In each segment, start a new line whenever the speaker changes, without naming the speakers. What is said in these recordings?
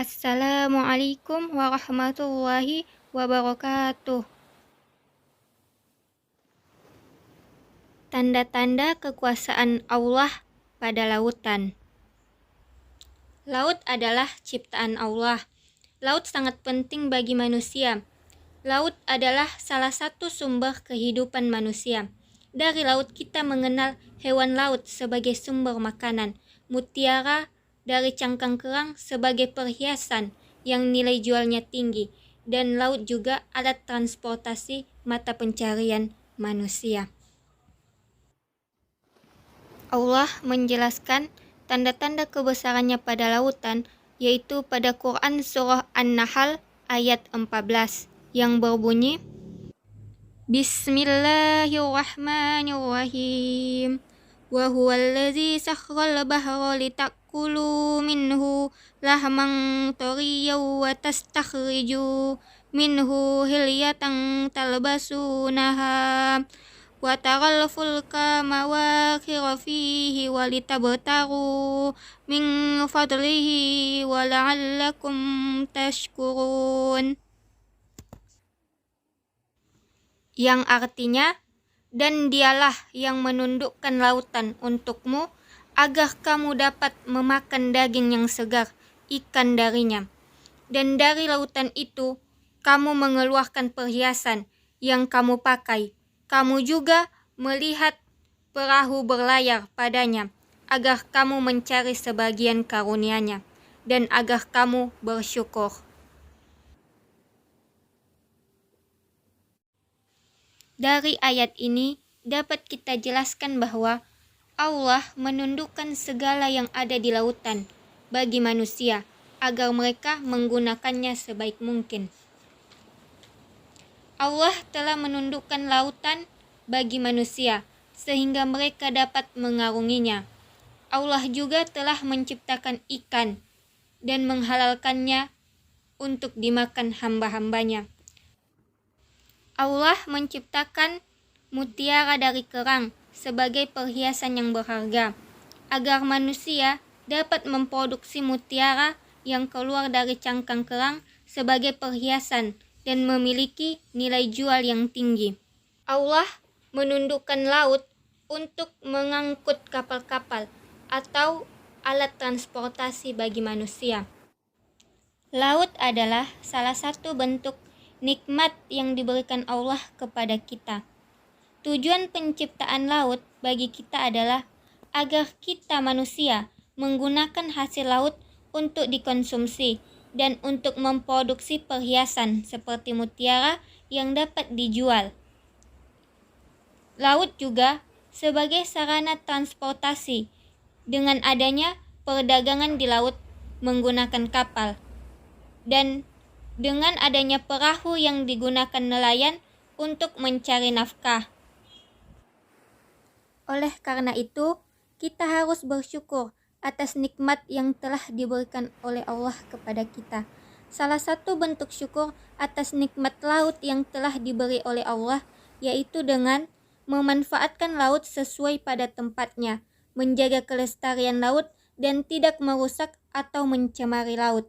Assalamualaikum warahmatullahi wabarakatuh. Tanda-tanda kekuasaan Allah pada lautan. Laut adalah ciptaan Allah. Laut sangat penting bagi manusia. Laut adalah salah satu sumber kehidupan manusia. Dari laut kita mengenal hewan laut sebagai sumber makanan, mutiara dari cangkang kerang sebagai perhiasan yang nilai jualnya tinggi, dan laut juga alat transportasi mata pencarian manusia. Allah menjelaskan tanda-tanda kebesarannya pada lautan, yaitu pada Quran Surah An-Nahl ayat 14 yang berbunyi, Bismillahirrahmanirrahim. Wa huwallazi sakhkhara al-bahra litakulu minhu lahman tariyan wa tastakhriju minhu hilyatan talbasunaha wa taral fulka mawakhira fihi walitabtaru min fadlihi wa la'allakum tashkurun, yang artinya, dan dialah yang menundukkan lautan untukmu agar kamu dapat memakan daging yang segar, ikan darinya. Dan dari lautan itu kamu mengeluarkan perhiasan yang kamu pakai. Kamu juga melihat perahu berlayar padanya agar kamu mencari sebagian karunia-Nya dan agar kamu bersyukur. Dari ayat ini dapat kita jelaskan bahwa Allah menundukkan segala yang ada di lautan bagi manusia agar mereka menggunakannya sebaik mungkin. Allah telah menundukkan lautan bagi manusia sehingga mereka dapat mengarunginya. Allah juga telah menciptakan ikan dan menghalalkannya untuk dimakan hamba-hambanya. Allah menciptakan mutiara dari kerang sebagai perhiasan yang berharga, agar manusia dapat memproduksi mutiara yang keluar dari cangkang kerang sebagai perhiasan dan memiliki nilai jual yang tinggi. Allah menundukkan laut untuk mengangkut kapal-kapal atau alat transportasi bagi manusia. Laut adalah salah satu bentuk nikmat yang diberikan Allah kepada kita. Tujuan penciptaan laut bagi kita adalah agar kita manusia menggunakan hasil laut untuk dikonsumsi dan untuk memproduksi perhiasan seperti mutiara yang dapat dijual. Laut juga sebagai sarana transportasi dengan adanya perdagangan di laut menggunakan kapal, dan dengan adanya perahu yang digunakan nelayan untuk mencari nafkah. Oleh karena itu, kita harus bersyukur atas nikmat yang telah diberikan oleh Allah kepada kita. Salah satu bentuk syukur atas nikmat laut yang telah diberi oleh Allah yaitu dengan memanfaatkan laut sesuai pada tempatnya, menjaga kelestarian laut dan tidak merusak atau mencemari laut.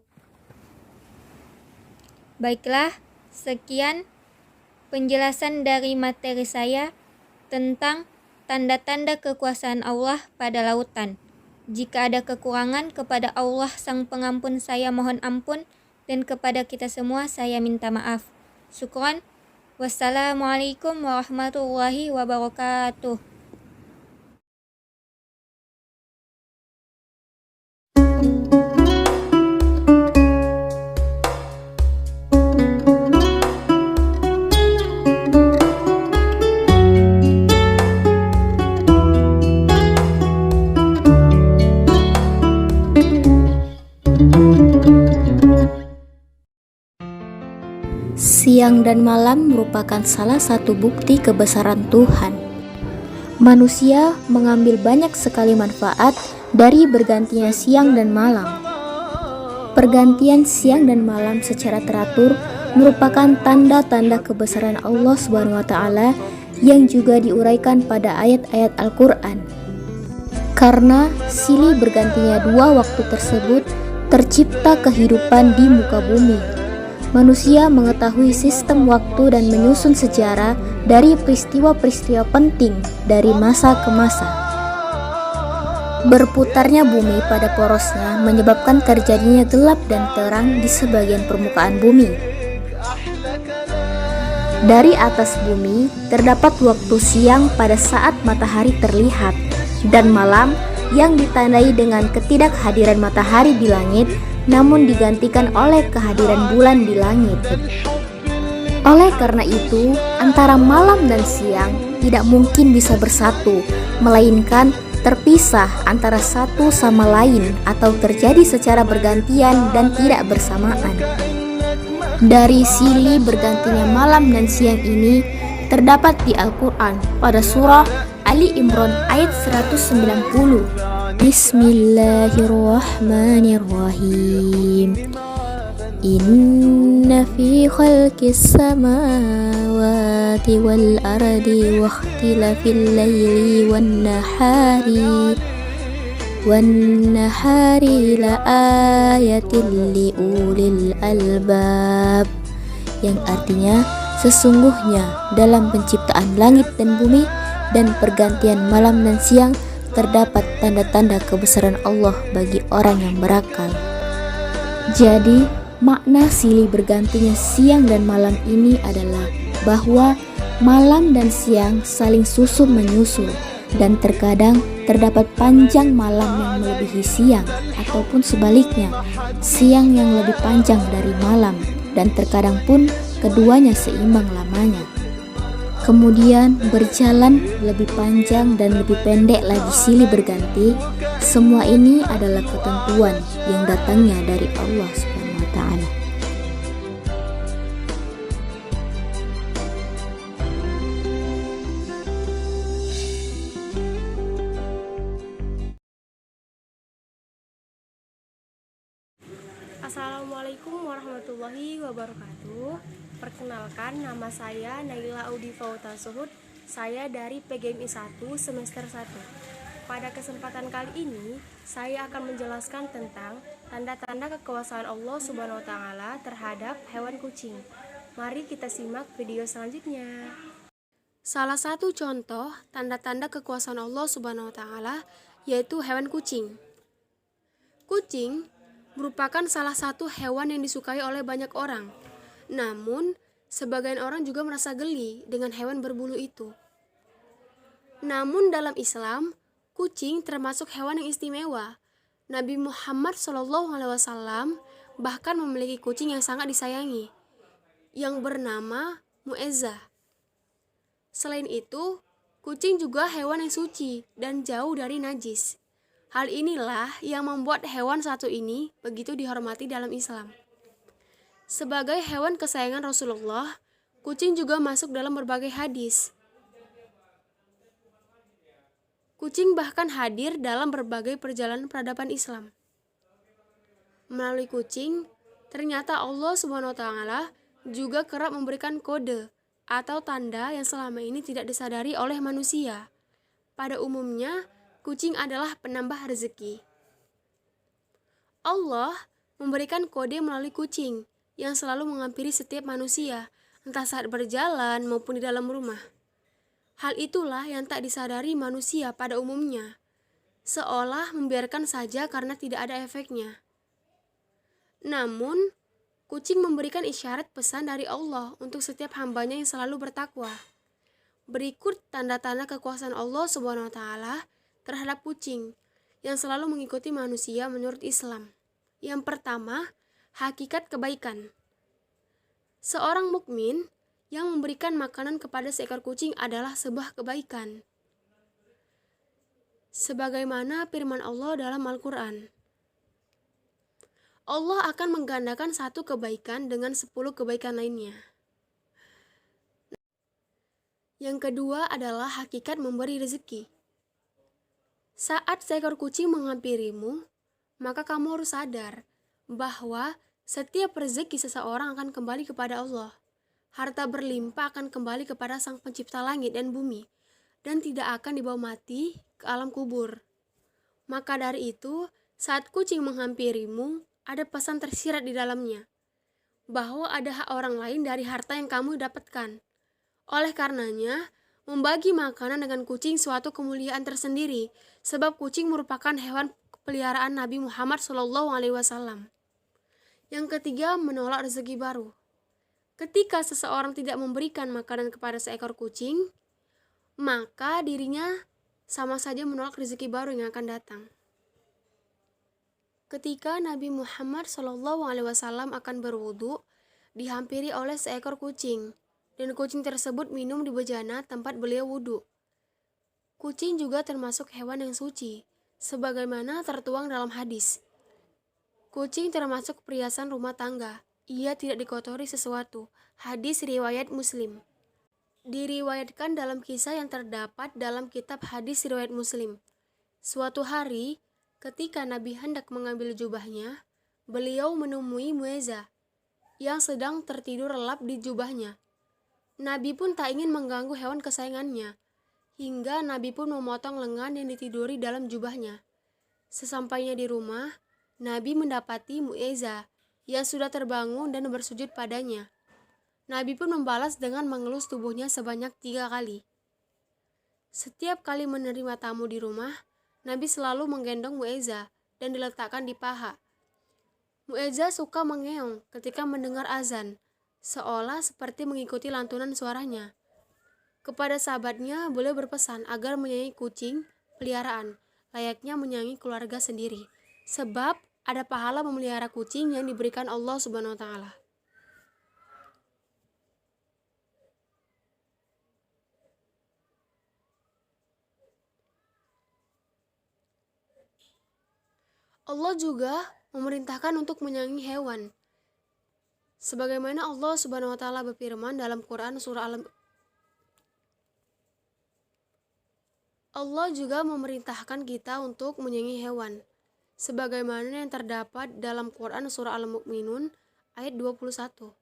Baiklah, sekian penjelasan dari materi saya tentang tanda-tanda kekuasaan Allah pada lautan. Jika ada kekurangan, kepada Allah Sang Pengampun saya mohon ampun, dan kepada kita semua saya minta maaf. Syukran. Wassalamualaikum warahmatullahi wabarakatuh.
Siang dan malam merupakan salah satu bukti kebesaran Tuhan. Manusia mengambil banyak sekali manfaat dari bergantinya siang dan malam. Pergantian siang dan malam secara teratur merupakan tanda-tanda kebesaran Allah SWT yang juga diuraikan pada ayat-ayat Al-Quran. Karena silih bergantinya dua waktu tersebut tercipta kehidupan di muka bumi. Manusia mengetahui sistem waktu dan menyusun sejarah dari peristiwa-peristiwa penting dari masa ke masa. Berputarnya bumi pada porosnya menyebabkan terjadinya gelap dan terang di sebagian permukaan bumi. Dari atas bumi terdapat waktu siang pada saat matahari terlihat dan malam yang ditandai dengan ketidakhadiran matahari di langit, namun digantikan oleh kehadiran bulan di langit. Oleh karena itu, antara malam dan siang tidak mungkin bisa bersatu, melainkan terpisah antara satu sama lain atau terjadi secara bergantian dan tidak bersamaan. Dari silih bergantinya malam dan siang ini terdapat di Al-Quran pada surah Ali Imran ayat 190. Bismillahirrahmanirrahim. Inna fi khalqis samawati wal ardi wa ikhtilafil laili wan nahari la ayatin li ulil albab, yang artinya sesungguhnya dalam penciptaan langit dan bumi dan pergantian malam dan siang terdapat tanda-tanda kebesaran Allah bagi orang yang berakal. Jadi, makna silih bergantinya siang dan malam ini adalah bahwa malam dan siang saling susul menyusul, dan terkadang terdapat panjang malam yang melebihi siang, ataupun sebaliknya, siang yang lebih panjang dari malam, dan terkadang pun keduanya seimbang lamanya. Kemudian berjalan lebih panjang dan lebih pendek lagi silih berganti. Semua ini adalah ketentuan yang datangnya dari Allah Subhanahu wa Ta'ala.
Assalamualaikum warahmatullahi wabarakatuh. Perkenalkan, nama saya Naila Audi Fauta Suhud. Saya dari PGMI 1 semester 1. Pada kesempatan kali ini, saya akan menjelaskan tentang tanda-tanda kekuasaan Allah Subhanahu wa Ta'ala terhadap hewan kucing. Mari kita simak video selanjutnya. Salah satu contoh tanda-tanda kekuasaan Allah Subhanahu wa Ta'ala yaitu hewan kucing. Kucing merupakan salah satu hewan yang disukai oleh banyak orang. Namun, sebagian orang juga merasa geli dengan hewan berbulu itu. Namun dalam Islam, kucing termasuk hewan yang istimewa. Nabi Muhammad SAW bahkan memiliki kucing yang sangat disayangi, yang bernama Muezzah. Selain itu, kucing juga hewan yang suci dan jauh dari najis. Hal inilah yang membuat hewan satu ini begitu dihormati dalam Islam. Sebagai hewan kesayangan Rasulullah, kucing juga masuk dalam berbagai hadis. Kucing bahkan hadir dalam berbagai perjalanan peradaban Islam. Melalui kucing, ternyata Allah SWT juga kerap memberikan kode atau tanda yang selama ini tidak disadari oleh manusia. Pada umumnya, kucing adalah penambah rezeki. Allah memberikan kode melalui kucing yang selalu menghampiri setiap manusia, entah saat berjalan maupun di dalam rumah. Hal itulah yang tak disadari manusia pada umumnya, seolah membiarkan saja karena tidak ada efeknya. Namun, kucing memberikan isyarat pesan dari Allah untuk setiap hambanya yang selalu bertakwa. Berikut tanda-tanda kekuasaan Allah Subhanahu wa Ta'ala terhadap kucing yang selalu mengikuti manusia menurut Islam. Yang pertama, hakikat kebaikan. Seorang mukmin yang memberikan makanan kepada seekor kucing adalah sebuah kebaikan. Sebagaimana firman Allah dalam Al-Quran, Allah akan menggandakan satu kebaikan dengan 10 kebaikan lainnya. Yang kedua adalah hakikat memberi rezeki. Saat seekor kucing menghampirimu, maka kamu harus sadar bahwa setiap rezeki seseorang akan kembali kepada Allah. Harta berlimpah akan kembali kepada Sang Pencipta langit dan bumi, dan tidak akan dibawa mati ke alam kubur. Maka dari itu, saat kucing menghampirimu, ada pesan tersirat di dalamnya, bahwa ada hak orang lain dari harta yang kamu dapatkan. Oleh karenanya, membagi makanan dengan kucing suatu kemuliaan tersendiri, sebab kucing merupakan hewan peliharaan Nabi Muhammad SAW. Yang ketiga, menolak rezeki baru. Ketika seseorang tidak memberikan makanan kepada seekor kucing, maka dirinya sama saja menolak rezeki baru yang akan datang. Ketika Nabi Muhammad SAW akan berwudu, dihampiri oleh seekor kucing, dan kucing tersebut minum di bejana tempat beliau wudu. Kucing juga termasuk hewan yang suci, sebagaimana tertuang dalam hadis. Kucing termasuk perhiasan rumah tangga, ia tidak dikotori sesuatu. Hadis riwayat Muslim. Diriwayatkan dalam kisah yang terdapat dalam kitab hadis riwayat Muslim. Suatu hari, ketika Nabi hendak mengambil jubahnya, beliau menemui Muezah yang sedang tertidur lelap di jubahnya. Nabi pun tak ingin mengganggu hewan kesayangannya, hingga Nabi pun memotong lengan yang ditiduri dalam jubahnya. Sesampainya di rumah, Nabi mendapati Muezah yang sudah terbangun dan bersujud padanya. Nabi pun membalas dengan mengelus tubuhnya sebanyak 3 kali. Setiap kali menerima tamu di rumah, Nabi selalu menggendong Muezah dan diletakkan di paha. Muezah suka mengeong ketika mendengar azan, seolah seperti mengikuti lantunan suaranya. Kepada sahabatnya, beliau berpesan agar menyayangi kucing peliharaan, layaknya menyayangi keluarga sendiri, sebab ada pahala memelihara kucing yang diberikan Allah Subhanahu wa Ta'ala. Allah juga memerintahkan untuk menyayangi hewan. Sebagaimana Allah Subhanahu wa Ta'ala berfirman dalam Quran surah Allah juga memerintahkan kita untuk menyayangi hewan. Sebagaimana yang terdapat dalam Quran surah Al-Mu'minun ayat 21.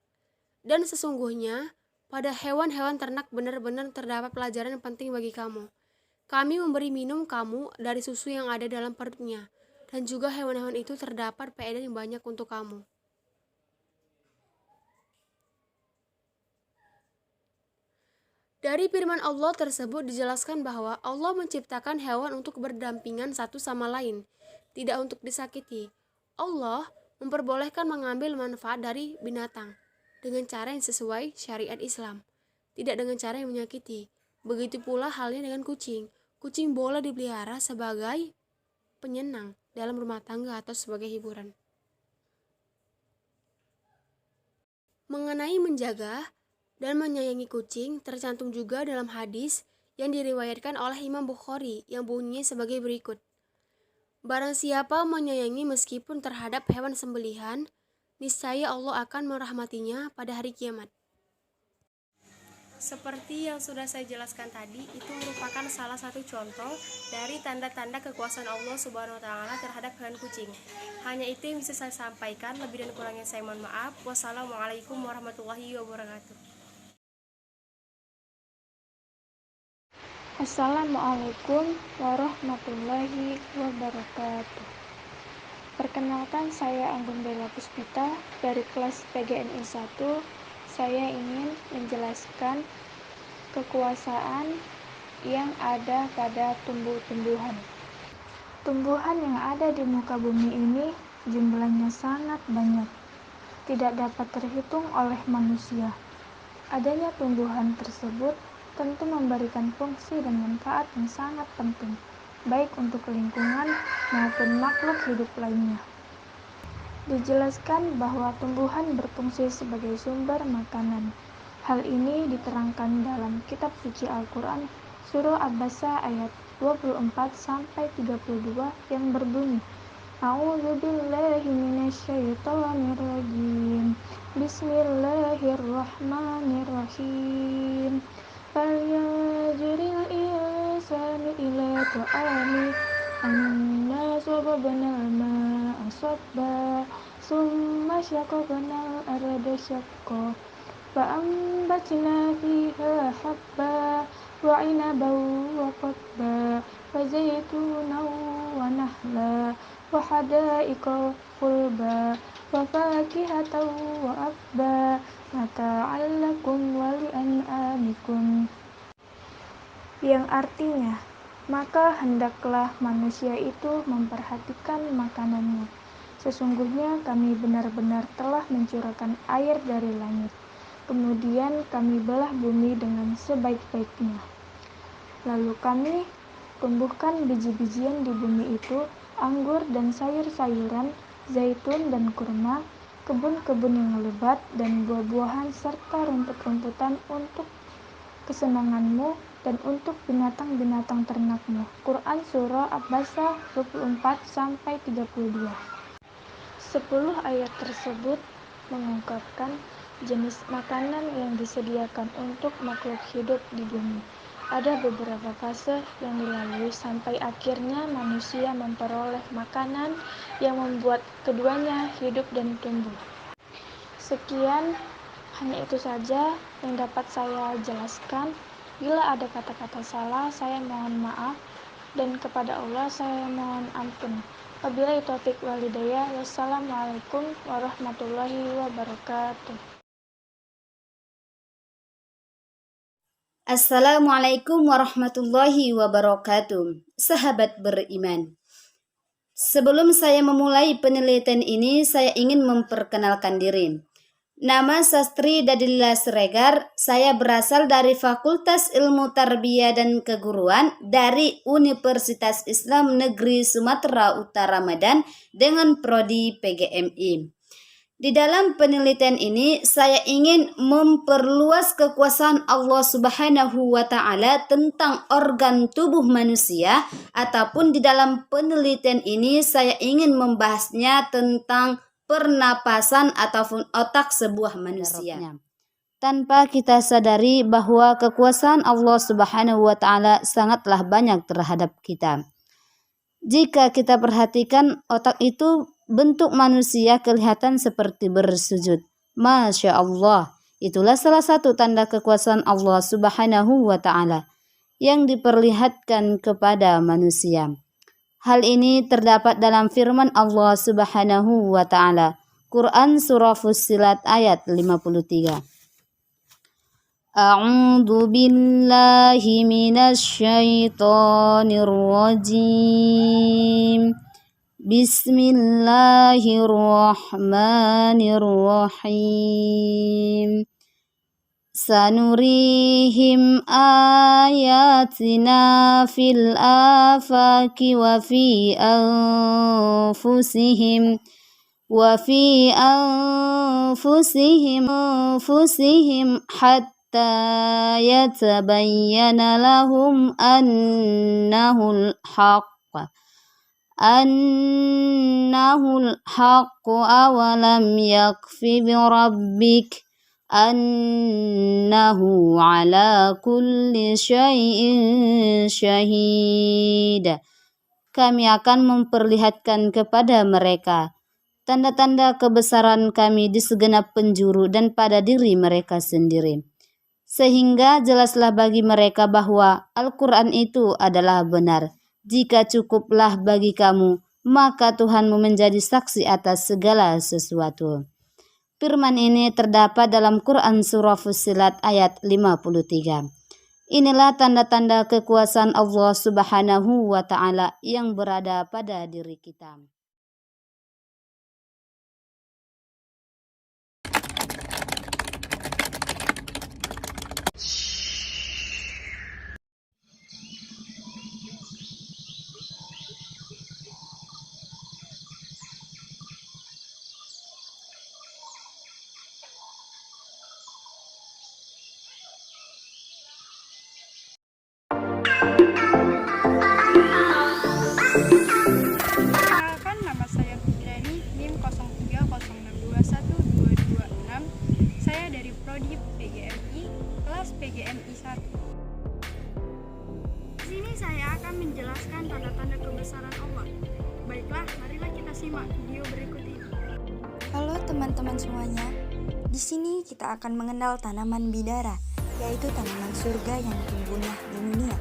Dan sesungguhnya pada hewan-hewan ternak benar-benar terdapat pelajaran yang penting bagi kamu. Kami memberi minum kamu dari susu yang ada dalam perutnya, dan juga hewan-hewan itu terdapat faedah yang banyak untuk kamu. Dari firman Allah tersebut dijelaskan bahwa Allah menciptakan hewan untuk berdampingan satu sama lain, tidak untuk disakiti. Allah memperbolehkan mengambil manfaat dari binatang dengan cara yang sesuai syariat Islam, tidak dengan cara yang menyakiti. Begitu pula halnya dengan kucing. Kucing boleh dipelihara sebagai penyenang dalam rumah tangga atau sebagai hiburan. Mengenai menjaga dan menyayangi kucing tercantum juga dalam hadis yang diriwayatkan oleh Imam Bukhari yang bunyinya sebagai berikut. Barang siapa menyayangi meskipun terhadap hewan sembelihan, niscaya Allah akan merahmatinya pada hari kiamat. Seperti yang sudah saya jelaskan tadi, itu merupakan salah satu contoh dari tanda-tanda kekuasaan Allah Subhanahu wa Ta'ala terhadap hewan kucing. Hanya itu yang bisa saya sampaikan, lebih dan kurangnya saya mohon maaf. Wassalamualaikum warahmatullahi wabarakatuh.
Assalamualaikum warahmatullahi wabarakatuh. Perkenalkan, saya Anggun Bella Puspita dari kelas PGNI 1. Saya ingin menjelaskan kekuasaan yang ada pada tumbuh-tumbuhan. Tumbuhan yang ada di muka bumi ini jumlahnya sangat banyak, tidak dapat terhitung oleh manusia. Adanya tumbuhan tersebut tentu memberikan fungsi dan manfaat yang sangat penting, baik untuk lingkungan maupun makhluk hidup lainnya. Dijelaskan bahwa tumbuhan berfungsi sebagai sumber makanan. Hal ini diterangkan dalam kitab suci Al-Quran surah Abasa ayat 24-32 yang berbunyi, A'udzubillahi minasyaitonirrajim. Bismillahirrahmanirrahim. Falyajril insanu ila ta'ami anna sababna ma'a sabba summa syaqaqnal arda syaqqa fa'ambatna fiha habba وعنبا وقضبا وزيتونا ونخلا وحدائق غلبا وفاكهة وأبا متاعا لكم ولأنعامكم, yang artinya, maka hendaklah manusia itu memperhatikan makanannya. Sesungguhnya kami benar-benar telah mencurahkan air dari langit. Kemudian kami belah bumi dengan sebaik-baiknya. Lalu kami tumbuhkan biji-bijian di bumi itu, anggur dan sayur-sayuran, zaitun dan kurma, kebun-kebun yang lebat dan buah-buahan serta rumput-rumputan untuk kesenanganmu dan untuk binatang-binatang ternakmu. Quran Surah Abasa 24-32. 10 ayat tersebut mengungkapkan jenis makanan yang disediakan untuk makhluk hidup di bumi. Ada beberapa fase yang dilalui sampai akhirnya manusia memperoleh makanan yang membuat keduanya hidup dan tumbuh. Sekian, hanya itu saja yang dapat saya jelaskan. Bila ada kata-kata salah, saya mohon maaf, dan kepada Allah saya mohon ampun. Wabillahi taufiq wal hidayah. Wassalamualaikum warahmatullahi wabarakatuh.
Assalamualaikum warahmatullahi wabarakatuh. Sahabat beriman, sebelum saya memulai penelitian ini, saya ingin memperkenalkan diri. Nama Sastri Dadillah Siregar, saya berasal dari Fakultas Ilmu Tarbiyah dan Keguruan dari Universitas Islam Negeri Sumatera Utara Medan dengan prodi PGMI. Di dalam penelitian ini, saya ingin memperluas kekuasaan Allah Subhanahu wa Ta'ala tentang organ tubuh manusia, ataupun di dalam penelitian ini saya ingin membahasnya tentang pernapasan ataupun otak sebuah manusia. Tanpa kita sadari bahwa kekuasaan Allah Subhanahu wa Ta'ala sangatlah banyak terhadap kita. Jika kita perhatikan, otak itu bentuk manusia kelihatan seperti bersujud. Masya Allah, itulah salah satu tanda kekuasaan Allah Subhanahu wa Ta'ala yang diperlihatkan kepada manusia. Hal ini terdapat dalam firman Allah Subhanahu wa Ta'ala, Quran Surah Fussilat ayat 53. A'udzu billahi minasy syaithanir rajim. Bismillahirrahmanirrahim. Sanurihim ayatina fil afaki wa fi anfusihim hatta yatabayyana lahum annahul haqqu awalam yakfi bi rabbik annahu ala kulli syai'in syahid. Kami akan memperlihatkan kepada mereka tanda-tanda kebesaran kami di segenap penjuru dan pada diri mereka sendiri, sehingga jelaslah bagi mereka bahwa Al-Quran itu adalah benar. Jika cukuplah bagi kamu, maka Tuhanmu menjadi saksi atas segala sesuatu. Firman ini terdapat dalam Quran Surah Fussilat ayat 53. Inilah tanda-tanda kekuasaan Allah Subhanahu wa Ta'ala yang berada pada diri kita.
Perkenalkan, nama saya Fitrani, NIM 0306212226. Saya dari prodi PGMI, kelas PGMI 1. Di sini saya akan menjelaskan tanda-tanda kebesaran Allah. Baiklah, marilah kita simak video berikut ini.
Halo teman-teman semuanya. Di sini kita akan mengenal tanaman bidara. yaitu tanaman surga yang tumbuhnya di dunia.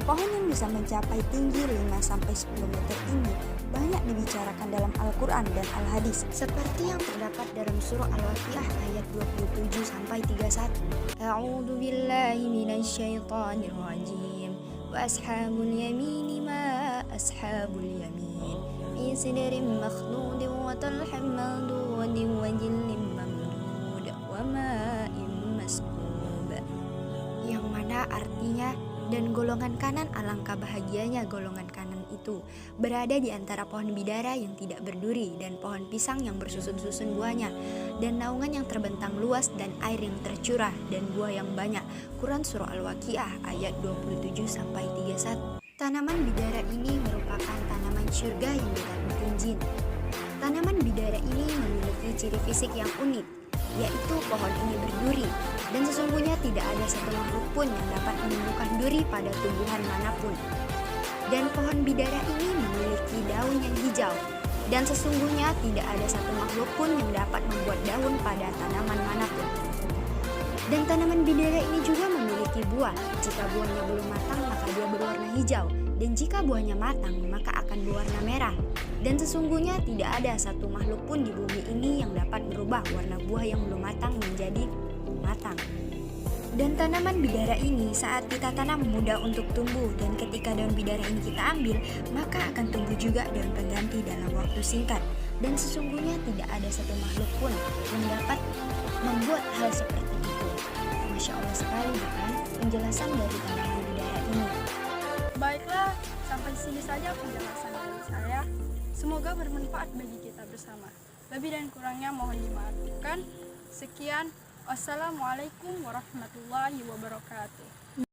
Pohon yang bisa mencapai tinggi 5-10 meter ini banyak dibicarakan dalam Al-Quran dan Al-Hadis, seperti yang terdapat dalam surah Al-Waqiah ayat 27-31. A'udzu billahi minasyaitonir rajim. Wa ashabul yamini ma ashabul yamin. Fi sidrin makhdudin wa talhim mandudin wa jillin mamdud wa ma'in masqub. Yang mana artinya, dan golongan kanan alangkah bahagianya golongan kanan itu berada di antara pohon bidara yang tidak berduri dan pohon pisang yang bersusun-susun buahnya, dan naungan yang terbentang luas dan air yang tercurah dan buah yang banyak. Quran Surah Al-Waqiah ayat 27-31. Tanaman bidara ini merupakan tanaman surga yang dirahmati jin. Tanaman bidara ini memiliki ciri fisik yang unik, yaitu pohon ini berduri, dan sesungguhnya tidak ada satu makhluk pun yang dapat menemukan duri pada tumbuhan manapun. Dan pohon bidara ini memiliki daun yang hijau, dan sesungguhnya tidak ada satu makhluk pun yang dapat membuat daun pada tanaman manapun. Dan tanaman bidara ini juga memiliki buah. Jika buahnya belum matang, maka dia berwarna hijau, dan jika buahnya matang, maka akan berwarna merah. Dan sesungguhnya tidak ada satu makhluk pun di bumi ini yang dapat merubah warna buah yang belum matang menjadi matang. Dan tanaman bidara ini saat kita tanam mudah untuk tumbuh, dan ketika daun bidara ini kita ambil, maka akan tumbuh juga daun pengganti dalam waktu singkat. Dan sesungguhnya tidak ada satu makhluk pun yang dapat membuat hal seperti itu. Masya Allah sekali bukan penjelasan dari tanaman bidara ini.
Baiklah, sampai sini saja penjelasan dari saya. Semoga bermanfaat bagi kita bersama. Lebih dan kurangnya mohon dimaafkan. Sekian. Wassalamualaikum warahmatullahi wabarakatuh.